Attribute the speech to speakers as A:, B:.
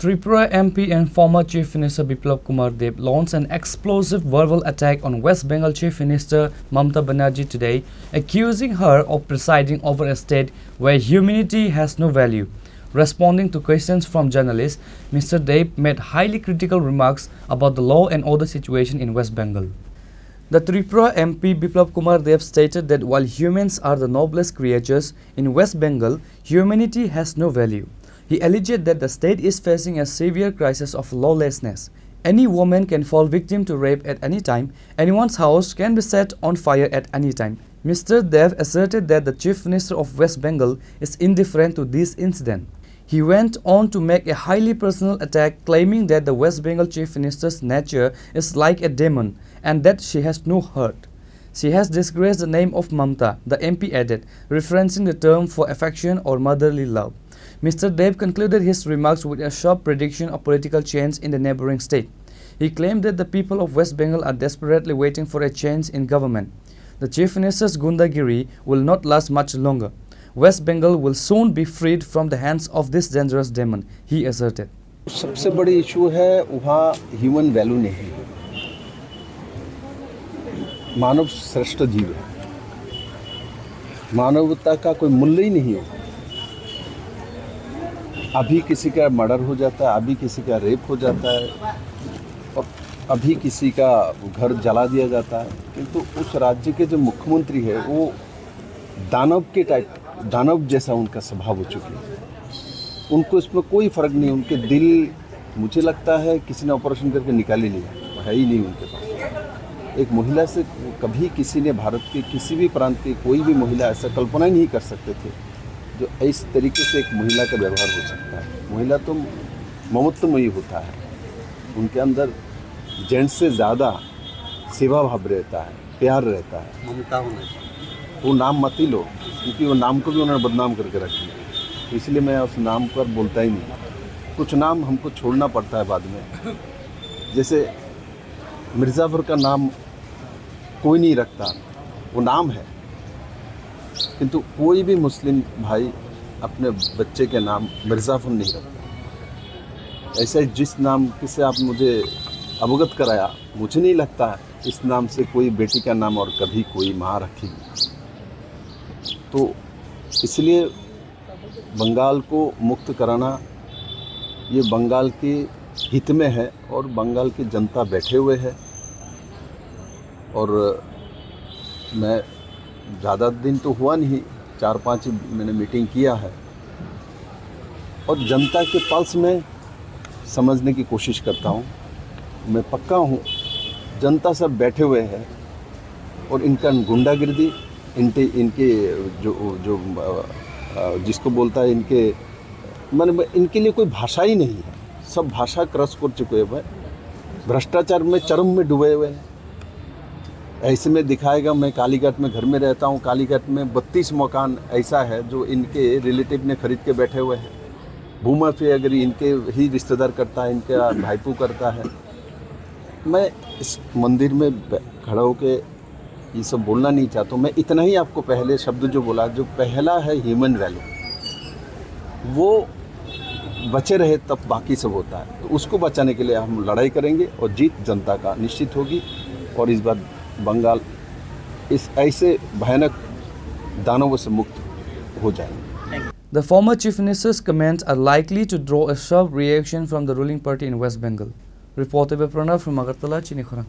A: Tripura MP and former Chief Minister Biplab Kumar Deb launched an explosive verbal attack on West Bengal Chief Minister Mamata Banerjee today, accusing her of presiding over a state where humanity has no value. Responding to questions from journalists, Mr. Deb made highly critical remarks about the law and order situation in West Bengal. The Tripura MP Biplab Kumar Deb stated that while humans are the noblest creatures, in West Bengal, humanity has no value. He alleged that the state is facing a severe crisis of lawlessness. Any woman can fall victim to rape at any time. Anyone's house can be set on fire at any time. Mr. Deb asserted that the Chief Minister of West Bengal is indifferent to this incident. He went on to make a highly personal attack, claiming that the West Bengal Chief Minister's nature is like a demon and that she has no heart. She has disgraced the name of Mamata, the MP added, referencing the term for affection or motherly love. Mr. Deb concluded his remarks with a sharp prediction of political change in the neighboring state. He claimed that the people of West Bengal are desperately waiting for a change in government. The Chief Minister's Gundagiri will not last much longer. West Bengal will soon be freed from the hands of this dangerous demon, he asserted.
B: सबसे बड़ी issue है वहाँ human value नहीं है। मानव श्रेष्ठ जीव है, मानवता का कोई मूल्य ही नहीं है। अभी किसी का मर्डर हो जाता है, अभी किसी का रेप हो जाता है और अभी किसी का घर जला दिया जाता है, किंतु उस राज्य के जो मुख्यमंत्री है वो दानव जैसा उनका स्वभाव हो चुकी है। उनको इसमें कोई फ़र्क नहीं, उनके दिल मुझे लगता है किसी ने ऑपरेशन करके निकाल ही नहीं है ही नहीं उनके पास। एक महिला से कभी किसी ने भारत के किसी भी प्रांत की कोई भी महिला ऐसा कल्पना ही नहीं कर सकते थे जो इस तरीके से एक महिला का व्यवहार हो सकता है। महिला तो ममत्वमयी होता है, उनके अंदर जेंट्स से ज़्यादा सेवा भाव रहता है, प्यार रहता है। ममता होना चाहिए। वो नाम मत ही लो, क्योंकि वो नाम को भी उन्होंने बदनाम करके रखी है, तो इसलिए मैं उस नाम पर बोलता ही नहीं। कुछ नाम हमको छोड़ना पड़ता है बाद में, जैसे मिर्ज़ापुर का नाम कोई नहीं रखता, वो नाम है, किंतु कोई भी मुस्लिम भाई अपने बच्चे के नाम मिर्ज़ापुर नहीं रखता। ऐसे जिस नाम से आप मुझे अवगत कराया, मुझे नहीं लगता इस नाम से कोई बेटी का नाम और कभी कोई माँ रखेगी। तो इसलिए बंगाल को मुक्त कराना ये बंगाल के हित में है और बंगाल की जनता बैठे हुए है। और मैं ज़्यादा दिन तो हुआ नहीं, 4-5 मैंने मीटिंग किया है और जनता के पल्स में समझने की कोशिश करता हूँ। मैं पक्का हूँ जनता सब बैठे हुए हैं और इनका गुंडागिर्दी, इनके जो जिसको बोलता है इनके लिए कोई भाषा ही नहीं है। सब भाषा क्रस कर चुके हैं, भ्रष्टाचार में चरम में डूबे हुए हैं। ऐसे में दिखाएगा, मैं कालीघाट में घर में रहता हूँ, कालीघाट में 32 मकान ऐसा है जो इनके रिलेटिव ने खरीद के बैठे हुए हैं। भूमाफियागिरी इनके ही रिश्तेदार करता है, इनका भाईपू करता है। मैं इस मंदिर में खड़ा होकर ये सब बोलना नहीं चाहता हूँ। मैं इतना ही आपको पहले शब्द जो बोला, जो पहला है ह्यूमन वैल्यू, वो बचे रहे तब बाकी सब होता है। तो उसको बचाने के लिए हम लड़ाई करेंगे और जीत जनता का निश्चित होगी और इस बार बंगाल इस ऐसे भयानक दानवों से मुक्त हो जाएंगे।
A: The former Chief Minister's comments are likely to draw a sharp reaction from the ruling party in West Bengal. Reported by Pranav from Agartala, Chini Khurang.